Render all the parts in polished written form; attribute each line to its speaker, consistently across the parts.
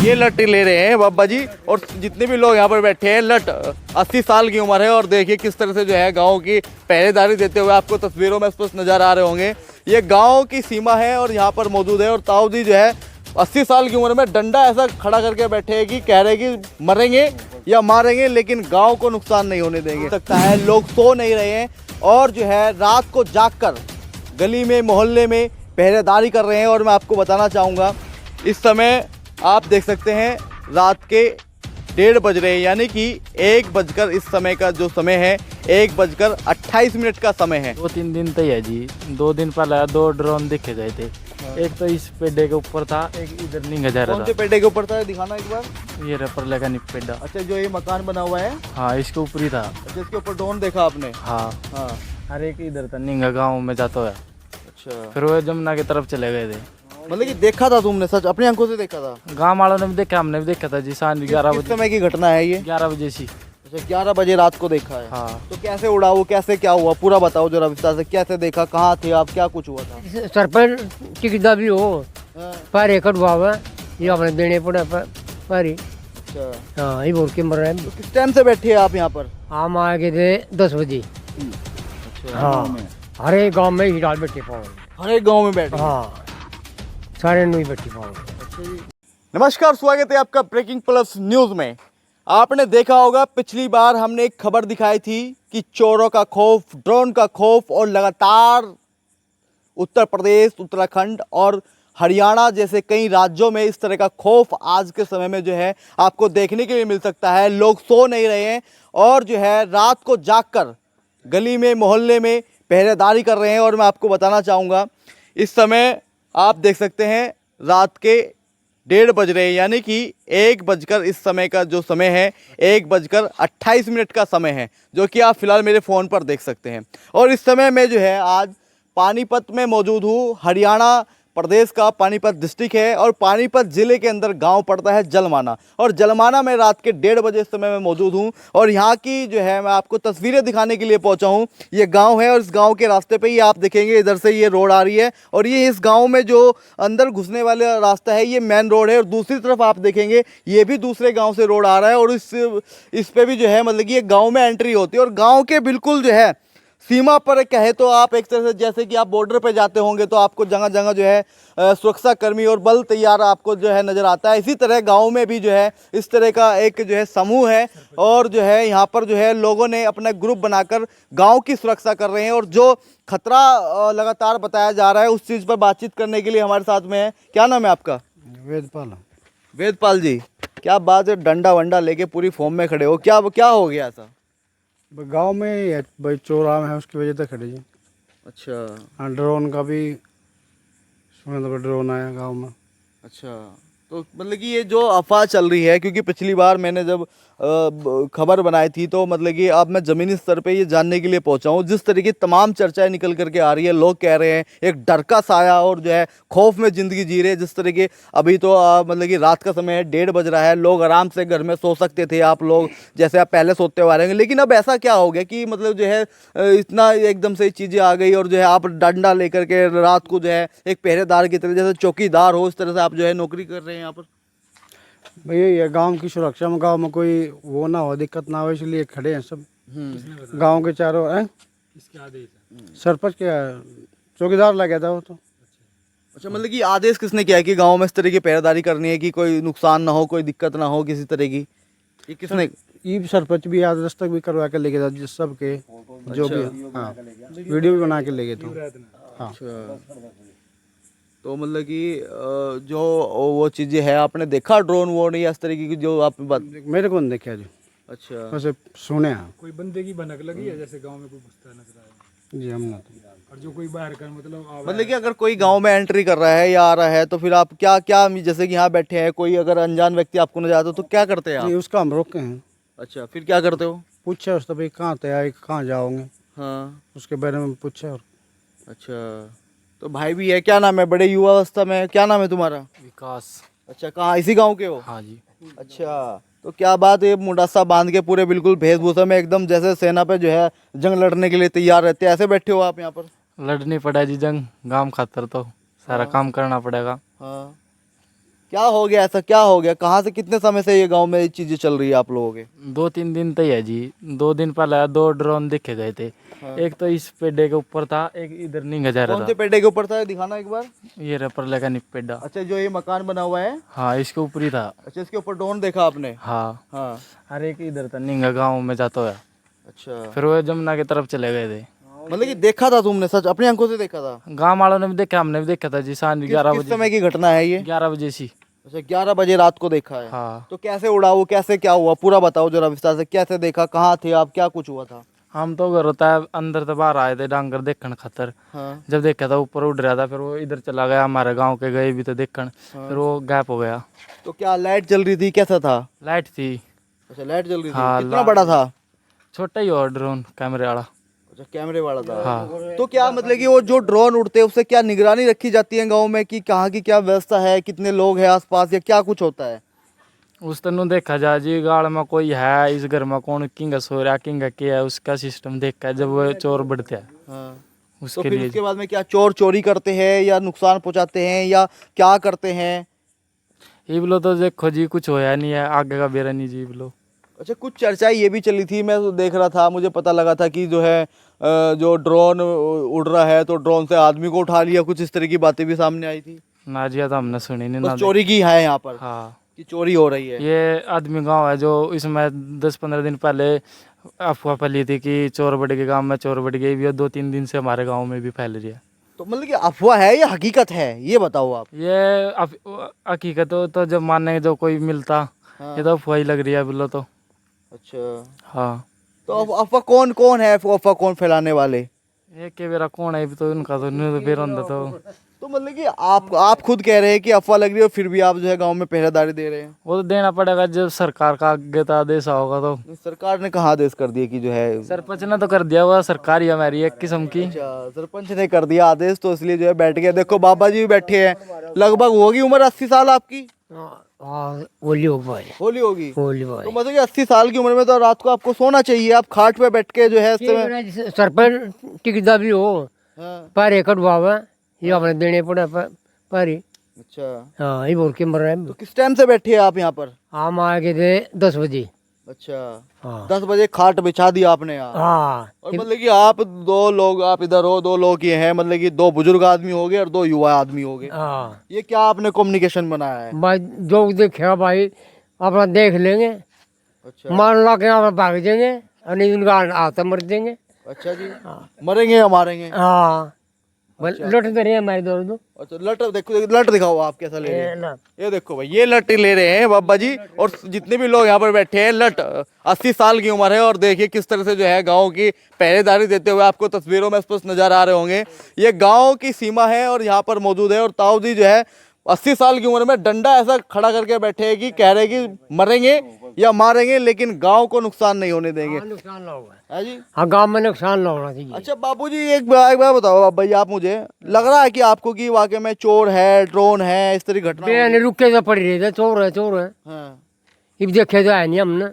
Speaker 1: ये लट ले रहे हैं बाबा जी, और जितने भी लोग यहाँ पर बैठे हैं लट 80 साल की उम्र है। और देखिए किस तरह से जो है गांव की पहरेदारी देते हुए आपको तस्वीरों में स्पष्ट नजर आ रहे होंगे। ये गांव की सीमा है और यहाँ पर मौजूद है। और ताऊ जी जो है 80 साल की उम्र में डंडा ऐसा खड़ा करके बैठे हैं कि कह रहे हैं कि मरेंगे या मारेंगे लेकिन गाँव को नुकसान नहीं होने देंगे। सकता है लोग सो नहीं रहे हैं और जो है रात को जाग कर गली में मोहल्ले में पहरेदारी कर रहे हैं। और मैं आपको बताना चाहूँगा इस समय आप देख सकते हैं रात के 1:30 बज रहे हैं, यानी कि 1 बजकर इस समय का जो समय है 1:28 का समय है।
Speaker 2: 2-3 दिन तो ही है जी। 2 दिन पहले 2 ड्रोन देखे गए थे। एक तो इस पेड़े के ऊपर था, एक इधर नींगा जा रहा
Speaker 1: कौन से पेड़े के ऊपर था, दिखाना एक बार।
Speaker 2: ये रेपर लगा नहीं पेड़ा।
Speaker 1: अच्छा, जो ये मकान बना हुआ है,
Speaker 2: हाँ इसके ऊपर ही था।
Speaker 1: अच्छा, इसके ऊपर ड्रोन देखा आपने।
Speaker 2: हाँ
Speaker 1: हाँ,
Speaker 2: अरे एक इधर था नींगा गाँव में जाता है।
Speaker 1: अच्छा,
Speaker 2: फिर वो जमुना की तरफ चले गए थे।
Speaker 1: मतलब कि देखा था तुमने, सच अपनी आंखों से देखा था।
Speaker 2: गाँव वालों ने भी देखा, हमने भी देखा था जी। शाम 11
Speaker 1: किस
Speaker 2: बजे,
Speaker 1: समय की घटना है ये?
Speaker 2: 11 बजे सी।
Speaker 1: अच्छा, 11 बजे रात को देखा है।
Speaker 2: हाँ
Speaker 1: तो कैसे उड़ा वो, कैसे क्या हुआ, पूरा बताओ जरा विस्तार से। कैसे देखा, कहाँ थे आप, क्या कुछ हुआ था?
Speaker 3: सरपंच टिकदा भी हो
Speaker 1: हाँ,
Speaker 3: पर एकड़ हुआ ये अपने देने पड़े पर ही।
Speaker 1: अच्छा,
Speaker 3: हाँ ये बोल के मर रहे हैं।
Speaker 1: तो किस टाइम से बैठे हैं आप यहाँ पर?
Speaker 3: हम आ गए थे 10 बजे।
Speaker 1: अच्छा,
Speaker 3: हाँ हरे गांव में ही डाल बैठे पाओ।
Speaker 1: हर एक गाँव में बैठे।
Speaker 3: हाँ सारे नहीं बैठे पाओ।
Speaker 1: नमस्कार, स्वागत है आपका ब्रेकिंग प्लस न्यूज में। आपने देखा होगा पिछली बार हमने एक खबर दिखाई थी कि चोरों का खौफ, ड्रोन का खौफ, और लगातार उत्तर प्रदेश, उत्तराखंड और हरियाणा जैसे कई राज्यों में इस तरह का खौफ आज के समय में जो है आपको देखने के लिए मिल सकता है। लोग सो नहीं रहे हैं और जो है रात को जागकर गली में मोहल्ले में पहरेदारी कर रहे हैं। और मैं आपको बताना चाहूँगा इस समय आप देख सकते हैं रात के 1:30 बज रहे हैं, यानी कि 1 बजकर इस समय का जो समय है 1:28 का समय है, जो कि आप फिलहाल मेरे फ़ोन पर देख सकते हैं। और इस समय मैं जो है आज पानीपत में मौजूद हूँ। हरियाणा प्रदेश का पानीपत डिस्ट्रिक्ट है और पानीपत ज़िले के अंदर गांव पड़ता है जलमाना। और जलमाना में रात के 1:30 बजे इस समय मैं मौजूद हूं और यहां की जो है मैं आपको तस्वीरें दिखाने के लिए पहुंचा हूं। ये गांव है और इस गांव के रास्ते पे ही आप देखेंगे इधर से ये रोड आ रही है और ये इस गांव में जो अंदर घुसने वाला रास्ता है ये मेन रोड है। और दूसरी तरफ आप देखेंगे ये भी दूसरे गाँव से रोड आ रहा है और इस पर भी जो है मतलब कि ये गाँव में एंट्री होती है। और गाँव के बिल्कुल जो है सीमा पर कहे तो आप एक तरह से जैसे कि आप बॉर्डर पे जाते होंगे तो आपको जगह जगह जो है सुरक्षा कर्मी और बल तैयार आपको जो है नज़र आता है। इसी तरह गांव में भी जो है इस तरह का एक जो है समूह है और जो है यहाँ पर जो है लोगों ने अपना ग्रुप बनाकर गांव की सुरक्षा कर रहे हैं। और जो खतरा लगातार बताया जा रहा है उस चीज़ पर बातचीत करने के लिए हमारे साथ में है। क्या नाम है आपका?
Speaker 3: वेदपाल।
Speaker 1: वेदपाल जी, क्या बात है, डंडा वंडा लेके पूरी फॉर्म में खड़े हो, क्या हो गया ऐसा?
Speaker 3: गांव में भाई चोराम है उसकी वजह से खड़े जी।
Speaker 1: अच्छा,
Speaker 3: हाँ ड्रोन का भी सुना था, ड्रोन आया गांव में।
Speaker 1: अच्छा, तो मतलब कि ये जो अफवाह चल रही है, क्योंकि पिछली बार मैंने जब खबर बनाई थी तो मतलब कि अब मैं ज़मीनी स्तर पे ये जानने के लिए पहुंचा हूँ जिस तरीके की तमाम चर्चाएं निकल करके आ रही है। लोग कह रहे हैं एक डर का साया और जो है खौफ में ज़िंदगी जी रहे हैं। जिस तरीके अभी तो मतलब कि रात का समय है, 1:30 बज रहा है, लोग आराम से घर में सो सकते थे, आप लोग जैसे आप पहले सोते हुए आ रहे हैं। लेकिन अब ऐसा क्या हो गया कि मतलब जो है इतना एकदम से चीज़ें आ गई और जो है आप डंडा लेकर के रात को जो है एक पहरेदार की तरह, जैसे चौकीदार हो, इस तरह से आप जो है नौकरी कर रहे हैं यहाँ पर?
Speaker 3: भैया ये गांव की सुरक्षा में, गांव में कोई वो ना हो, दिक्कत ना हो, इसलिए खड़े हैं सब गांव के चारों। किसके आदेश? सरपंच के, चौकीदार लगा था वो तो।
Speaker 1: अच्छा, मतलब कि आदेश किसने किया कि गांव में इस तरह की पहरेदारी करनी है कि कोई नुकसान ना हो, कोई दिक्कत ना हो किसी तरह की? ये किसने?
Speaker 3: ये सरपंच भी आज दस्तक भी करवा के लेके था सबके, जो भी। हाँ वीडियो भी बना के लेके तो। हाँ
Speaker 1: तो मतलब कि जो वो चीज़ें है आपने देखा, ड्रोन वोन या इस तरीके की जो आप बात?
Speaker 3: मेरे को नहीं देखा जो।
Speaker 1: अच्छा,
Speaker 3: वैसे सुने हैं।
Speaker 4: कोई बंदे की भनक लगी है जैसे गांव में कोई घुसता नजर आया
Speaker 3: जी हम ना
Speaker 4: और जो कोई बाहर का
Speaker 1: मतलब कि अगर कोई गांव में एंट्री कर रहा है या आ रहा है तो फिर आप क्या क्या, जैसे कि यहाँ बैठे हैं, कोई अगर अनजान व्यक्ति आपको नजर आता है तो क्या करते हैं आप?
Speaker 3: नहीं, उसका हम रोके हैं।
Speaker 1: अच्छा, फिर क्या करते हो?
Speaker 3: पूछा उससे भाई कहाँ थे आए, कहाँ जाओगे,
Speaker 1: हाँ,
Speaker 3: उसके बारे में पूछा। और
Speaker 1: अच्छा, तो भाई भी है, क्या नाम है, बड़े युवा अवस्था में, क्या नाम है तुम्हारा?
Speaker 2: विकास।
Speaker 1: अच्छा, कहाँ, इसी गांव के हो?
Speaker 2: हाँ जी।
Speaker 1: अच्छा, तो क्या बात है, मुंडासा बांध के पूरे बिल्कुल वेशभूषा में एकदम जैसे सेना पे जो है जंग लड़ने के लिए तैयार रहते हैं, ऐसे बैठे हो आप यहाँ पर?
Speaker 2: लड़नी पड़ा जी जंग, गांव खातर तो सारा काम करना पड़ेगा।
Speaker 1: हाँ, क्या हो गया, ऐसा क्या हो गया? कहाँ से, कितने समय से ये गांव में ये चीजें चल रही है आप लोगों के?
Speaker 2: 2-3 दिन तो ही है जी। 2 दिन पहले 2 ड्रोन देखे गए थे। एक तो इस पेड़े के ऊपर था, एक इधर नींगा जा
Speaker 1: कौन
Speaker 2: रहा
Speaker 1: से
Speaker 2: था।
Speaker 1: पेड़े के ऊपर था, दिखाना एक बार।
Speaker 2: ये रपर लगा नहीं पेड़ा।
Speaker 1: अच्छा, जो ये मकान बना हुआ है,
Speaker 2: हाँ, इसके ऊपर ही था।
Speaker 1: अच्छा, इसके ऊपर ड्रोन देखा आपने?
Speaker 2: हाँ,
Speaker 1: हाँ,
Speaker 2: हर एक इधर था नींगा गाँव में जाता हुआ।
Speaker 1: अच्छा,
Speaker 2: फिर वो जमुना की तरफ चले गए थे।
Speaker 1: मतलब कि देखा था तुमने, सच अपनी आंखों से देखा था?
Speaker 2: गाँव वालों ने भी देखा, हमने भी देखा था जी। शाम 11
Speaker 1: किस
Speaker 2: बजे,
Speaker 1: समय की घटना है ये?
Speaker 2: 11 बजे सी।
Speaker 1: अच्छा, 11 बजे रात को देखा है।
Speaker 2: हाँ,
Speaker 1: तो कैसे उड़ा वो, कैसे क्या हुआ, पूरा बताओ जरा विस्तार से। कैसे देखा, कहाँ थे आप, क्या कुछ हुआ था?
Speaker 2: हम तो घर होता है अंदर से बाहर आए थे डांगर देखने खातर।
Speaker 1: हाँ,
Speaker 2: जब देखा था ऊपर उड़ रहा था, फिर वो इधर चला गया। हमारे गांव के गए भी तो देखने, फिर वो गैप हो गया।
Speaker 1: तो क्या लाइट जल रही थी, कैसा था?
Speaker 2: लाइट थी।
Speaker 1: अच्छा, लाइट जल रही थी।
Speaker 2: हाँ,
Speaker 1: कितना बड़ा था?
Speaker 2: छोटा ही और ड्रोन कैमरे वाला।
Speaker 1: अच्छा, कैमरे वाला था।
Speaker 2: हाँ,
Speaker 1: तो क्या मतलब कि वो जो ड्रोन उड़ते हैं उससे क्या निगरानी रखी जाती है गांव में, कि कहाँ की क्या व्यवस्था है, कितने लोग हैं आसपास, या क्या कुछ होता है?
Speaker 2: उस तनु देखा जाए जी, गाड़ में कोई है, इस घर में कौन किंग सो रहा, किंग क्या है, उसका सिस्टम देखा है। जब वो चोर बढ़ते हैं
Speaker 1: हाँ। तो
Speaker 2: उसके
Speaker 1: फिर
Speaker 2: लिए।
Speaker 1: उसके बाद में क्या चोर चोरी करते हैं या नुकसान पहुंचाते हैं या क्या करते हैं?
Speaker 2: ये बोलो तो देखो जी, कुछ होया नहीं है, आगे का बेरा नहीं जी बोलो।
Speaker 1: अच्छा, कुछ चर्चाएं ये भी चली थी, मैं तो देख रहा था, मुझे पता लगा था कि जो है जो ड्रोन उड़ रहा है तो ड्रोन से आदमी को उठा लिया, कुछ इस तरह की बातें भी सामने आई थी।
Speaker 2: ना जी, तो हमने सुनी नहीं ना
Speaker 1: बस चोरी की है यहाँ पर,
Speaker 2: हाँ,
Speaker 1: कि चोरी हो रही है।
Speaker 2: ये आदमी गांव है जो इसमें 10-15 दिन पहले अफवाह फैली थी कि चोर बढ़ गए, गांव में चोर बढ़ गए। भी 2-3 दिन से हमारे गांव में भी फैल रही है।
Speaker 1: तो मतलब कि अफवाह है या हकीकत है, ये बताओ आप।
Speaker 2: ये हकीकत हो तो जब मानेंगे, जो कोई मिलता।
Speaker 1: हाँ।
Speaker 2: ये तो अफवाह ही लग रही है बोलो तो।
Speaker 1: अच्छा,
Speaker 2: हाँ,
Speaker 1: तो अफवाह कौन कौन है, अफवाह कौन फैलाने वाले?
Speaker 2: ये के बेरा कौन है, तो उनका तो नहीं तो बेरा होता तो।
Speaker 1: तो मतलब कि आप खुद कह रहे हैं कि अफवाह लग रही है, और फिर भी आप जो है गांव में पहरेदारी दे रहे हैं।
Speaker 2: वो तो देना पड़ेगा जब सरकार का आगे का आदेश होगा तो।
Speaker 1: सरकार ने कहाँ आदेश कर दिया कि जो है?
Speaker 2: सरपंच ने तो कर दिया हुआ, सरकार ही हमारी एक किस्म की।
Speaker 1: अच्छा, सरपंच ने कर दिया आदेश, तो इसलिए जो है बैठ गया। देखो बाबा जी भी बैठे हैं, लगभग होगी उम्र 80 साल आपकी।
Speaker 3: होली हो भाई,
Speaker 1: होली होगी।
Speaker 3: होली
Speaker 1: तो मतलब कि 80 साल की उम्र में तो रात को आपको सोना चाहिए, आप खाट पे बैठ के जो है इस समय।
Speaker 3: भाई सरपंच टिकदा भी हो
Speaker 1: हाँ,
Speaker 3: पर एक कटवावा ये अपने देने पड़े पर ही।
Speaker 1: अच्छा,
Speaker 3: हाँ, ये बोल के मर रहे
Speaker 1: तो
Speaker 3: हैं।
Speaker 1: किस टाइम से बैठे हैं आप यहाँ पर?
Speaker 3: हम आ गए थे 10 बजे।
Speaker 1: अच्छा,
Speaker 3: हाँ
Speaker 1: 10 बजे खाट बिछा दिया आपने यहाँ।
Speaker 3: हाँ
Speaker 1: और मतलब कि आप 2 लोग, आप इधर हो, 2 लोग ये हैं, मतलब कि 2 बुजुर्ग आदमी हो गए और 2 युवा आदमी हो गए।
Speaker 3: हाँ
Speaker 1: ये क्या आपने कम्युनिकेशन बनाया है?
Speaker 3: भाई जो देखेगा भाई अपना देख लेंगे,
Speaker 1: अच्छा,
Speaker 3: मान ला के अपना भाग जाएंगे और नहीं उनका आता मर देंगे।
Speaker 1: अच्छा जी, मरेंगे या मारेंगे?
Speaker 3: हाँ लौट तो रहे हमारे दो दो।
Speaker 1: अच्छा, लट देखो, लट दिखाओ आप कैसा ले रहे हैं।
Speaker 3: ना
Speaker 1: ये देखो भाई, ये लट ले रहे हैं बाबा जी, और जितने भी लोग यहाँ पर बैठे हैं, लट 80 साल की उम्र है। और देखिए किस तरह से जो है गांव की पहरेदारी देते हुए आपको तस्वीरों में स्पष्ट नजर आ रहे होंगे। ये गांव की सीमा है और यहाँ पर मौजूद है, और ताऊ जी जो है 80 साल की उम्र में डंडा ऐसा खड़ा करके बैठे हैं कि कह रहे हैं कि मरेंगे या मारेंगे, लेकिन गांव को नुकसान नहीं होने देंगे।
Speaker 3: नुकसान ना होगा।
Speaker 1: है जी।
Speaker 3: हाँ गाँव में नुकसान ना होना चाहिए।
Speaker 1: अच्छा बाबूजी, एक बार बताओ बाबा जी, आप मुझे लग रहा है कि आपको कि वाकई में चोर है, ड्रोन है, इस तरह की घटना हो
Speaker 3: बेन
Speaker 1: रही
Speaker 3: रुके तो पड़ रहे थे, चोर है चोर है।
Speaker 1: है? हाँ।
Speaker 3: अब देखे तो है नहीं हमने।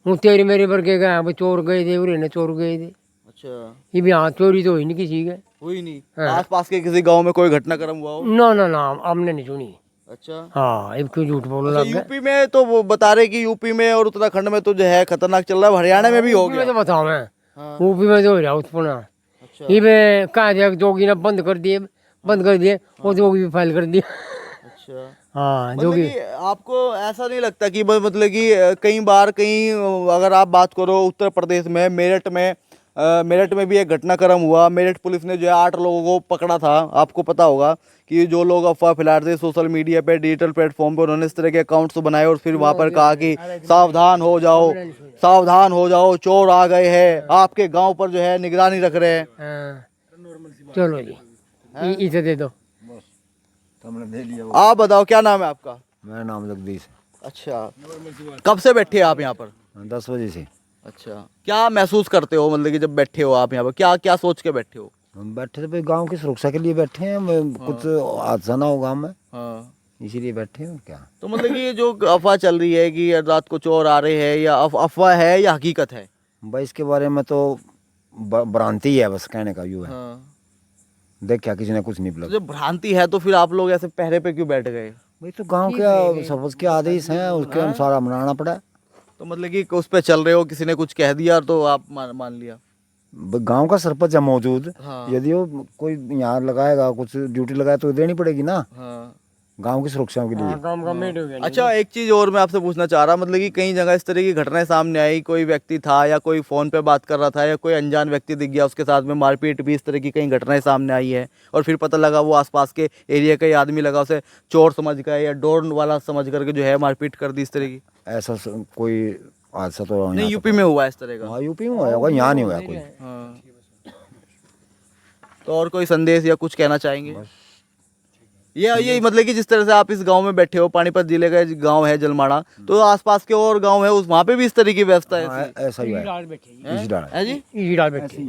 Speaker 3: हूँ तेरे मेरे वर्गे गए भाई, चोर गए थे उरे ने चोर गए थे।
Speaker 1: अच्छा,
Speaker 3: ये भी हाँ चोरी तो हुई नहीं किसी के।
Speaker 1: हुई नहीं?
Speaker 3: हाँ।
Speaker 1: आस पास के किसी गांव में कोई घटनाक्रम हुआ हो?
Speaker 3: ना ना ना हमने नहीं सुनी।
Speaker 1: अच्छा।
Speaker 3: हाँ अब क्यों झूठ बोलने
Speaker 1: अच्छा,
Speaker 3: लग गए।
Speaker 1: यूपी में तो वो बता रहे कि यूपी में और उत्तराखंड में तो जो है खतरनाक चल रहा है, हरियाणा में भी हो
Speaker 3: यूपी में
Speaker 1: गया।
Speaker 3: तो बताओ मैं,
Speaker 1: हाँ।
Speaker 3: यूपी में तो हो रहा उत्पन्न।
Speaker 1: अच्छा,
Speaker 3: ये में कहा दिया जोगी ने बंद कर दिए, बंद कर दिए, वो जोगी भी फाइल कर दिया।
Speaker 1: अच्छा।
Speaker 3: हाँ
Speaker 1: मतलब
Speaker 3: जोगी
Speaker 1: कि आपको ऐसा नहीं लगता कि मतलब कि कई बार कहीं अगर आप बात करो उत्तर प्रदेश में मेरठ में भी एक घटनाक्रम हुआ। मेरठ पुलिस ने जो है 8 लोगों को पकड़ा था। आपको पता होगा कि जो लोग अफवाह फैला रहे थे सोशल मीडिया पे, डिजिटल प्लेटफॉर्म पे, उन्होंने इस तरह के अकाउंट्स बनाए और फिर वहाँ पर कहा कि सावधान हो जाओ, सावधान हो जाओ, चोर आ गए हैं, आपके गांव पर जो है निगरानी रख रहे हैं।
Speaker 3: हाँ, चलो जी इसे दे दो।
Speaker 1: आप बताओ क्या नाम है आपका?
Speaker 5: मेरा नाम जगदीश
Speaker 1: अच्छा, कब से बैठे हैं आप यहाँ पर?
Speaker 5: है, 10 बजे से
Speaker 1: अच्छा, क्या महसूस करते हो, मतलब कि जब बैठे हो आप यहाँ पर, क्या क्या सोच के बैठे हो?
Speaker 5: हम बैठे थे भाई, गांव की सुरक्षा के लिए बैठे हैं। कुछ हादसा ना हो गाँव में,
Speaker 1: हाँ।
Speaker 5: इसीलिए बैठे हैं। और क्या,
Speaker 1: तो मतलब कि ये जो अफवाह चल रही है कि रात को चोर आ रहे हैं, या अफवाह है या हकीकत है?
Speaker 5: भाई इसके बारे में तो भ्रांति है, बस कहने का यूँ है। देख क्या किसी ने कुछ नहीं
Speaker 1: तो
Speaker 5: बोला।
Speaker 1: जब भ्रांति है तो फिर आप लोग ऐसे पहरे पे क्यों बैठ गए?
Speaker 5: भाई तो गांव के सरपंच के आदेश हैं, उसके अनुसार मनाना पड़ा है।
Speaker 1: तो मतलब कि उस पे चल रहे हो, किसी ने कुछ कह दिया तो आप मान लिया।
Speaker 5: गांव का सरपंच है मौजूद,
Speaker 1: हाँ।
Speaker 5: यदि वो कोई यहाँ लगाएगा, कुछ ड्यूटी लगाए तो देनी पड़ेगी ना,
Speaker 1: हाँ।
Speaker 5: गांव की सुरक्षा के लिए।
Speaker 1: अच्छा, एक चीज और मैं आपसे पूछना चाह रहा, मतलब कि कई जगह इस तरह की घटनाएं सामने आई, कोई व्यक्ति था या कोई फोन पे बात कर रहा था या कोई अनजान व्यक्ति दिख गया, उसके साथ में मारपीट भी, इस तरह की कई घटनाएं सामने आई है, और फिर पता लगा वो आसपास के एरिया का ही आदमी लगा, उसे चोर समझ गए या डोर वाला समझ करके जो है मारपीट कर दी, इस तरह की।
Speaker 5: ऐसा कोई हादसा तो
Speaker 1: नहीं, यूपी में हुआ इस तरह का।
Speaker 5: हाँ यूपी में होगा, यहाँ नहीं हुआ कोई।
Speaker 1: हाँ। तो और कोई संदेश या कुछ कहना चाहेंगे? ये मतलब कि जिस तरह से आप इस गांव में बैठे हो, पानीपत जिले का गांव है जलमाड़ा, तो आसपास के और गांव है, उस वहाँ पे भी इस तरह की व्यवस्था है?
Speaker 5: हाँ, ऐसा ही है। इसी डाल
Speaker 1: है जी।
Speaker 6: हीराल बैठे।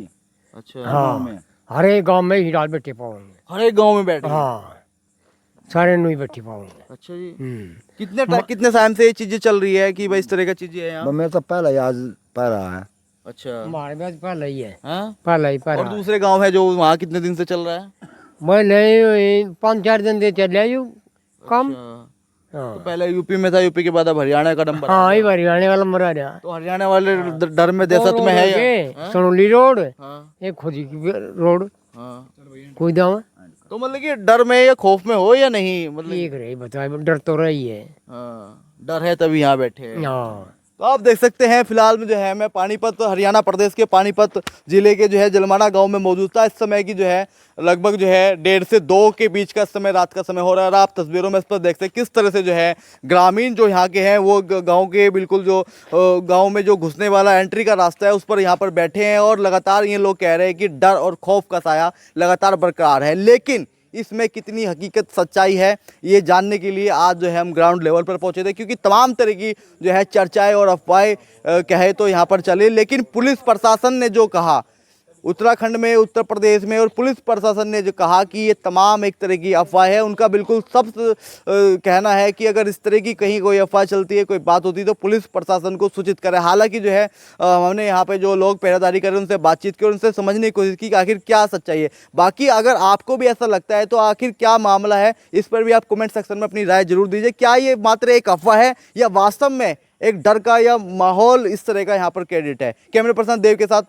Speaker 1: अच्छा।
Speaker 6: हाँ, हर एक गांव में हीराल बैठे पाओगे।
Speaker 1: हर एक गांव में बैठे?
Speaker 6: हाँ, सारे नुई बैठे पाओगे।
Speaker 1: अच्छा जी। कितने टाइम से ये चीजें चल रही है कि भाई इस तरह का चीजें है यहाँ?
Speaker 5: मैं तो पहला ही आज पहला है।
Speaker 1: अच्छा।
Speaker 6: हमारे पास पहले ही है,
Speaker 1: हाँ?
Speaker 6: पहले ही
Speaker 1: और
Speaker 6: पहला।
Speaker 1: दूसरे गांव है जो वहाँ कितने दिन से चल रहा है?
Speaker 6: मैं नहीं 5-4 दिन से चल रहा है काम।
Speaker 1: अच्छा।
Speaker 6: हाँ,
Speaker 1: तो पहले यूपी में था, यूपी के बाद अब हरियाणा का नंबर।
Speaker 6: हाँ, ये हरियाणा वाला मरा रहा।
Speaker 1: तो हरियाणा वाले डर में दहशत में है या?
Speaker 6: सोनोली रोड,
Speaker 1: हाँ।
Speaker 6: एक खुदी की रोड,
Speaker 1: हाँ।
Speaker 6: कोई दाम
Speaker 1: तो मतलब कि डर में या खौफ में हो या नहीं, मतलब?
Speaker 6: ठीक रही बताए, डर तो रही है।
Speaker 1: हाँ, डर है तभी यहाँ बैठे हैं।
Speaker 6: हाँ,
Speaker 1: तो आप देख सकते हैं, फिलहाल में जो है मैं पानीपत, हरियाणा प्रदेश के पानीपत जिले के जो है जलमाड़ा गांव में मौजूद था। इस समय की जो है लगभग जो है 1:30 से 2 के बीच का समय, रात का समय हो रहा है, और आप तस्वीरों में इस पर देखते हैं किस तरह से जो है ग्रामीण जो यहाँ के हैं वो गांव के बिल्कुल जो गांव में जो घुसने वाला एंट्री का रास्ता है उस पर यहाँ पर बैठे हैं, और लगातार ये लोग कह रहे हैं कि डर और खौफ का साया लगातार बरकरार है। लेकिन इसमें कितनी हकीकत सच्चाई है ये जानने के लिए आज जो है हम ग्राउंड लेवल पर पहुंचे थे, क्योंकि तमाम तरह की जो है चर्चाएं और अफवाहें कहे तो यहाँ पर चले, लेकिन पुलिस प्रशासन ने जो कहा, उत्तराखंड में, उत्तर प्रदेश में, और पुलिस प्रशासन ने जो कहा कि ये तमाम एक तरह की अफवाह है, उनका बिल्कुल सब कहना है कि अगर इस तरह की कहीं कोई अफवाह चलती है, कोई बात होती है तो पुलिस प्रशासन को सूचित करें। हालांकि जो है हमने यहाँ पे जो लोग पहरेदारी कर रहे हैं उनसे बातचीत की और उनसे समझने की कोशिश की कि आखिर क्या सच्चाई है। बाकी अगर आपको भी ऐसा लगता है तो आखिर क्या मामला है, इस पर भी आप कमेंट सेक्शन में अपनी राय जरूर दीजिए। क्या ये मात्र एक अफवाह है या वास्तव में एक डर का या माहौल इस तरह का यहाँ पर क्रेडिट है? कैमरा पर्सन देव के साथ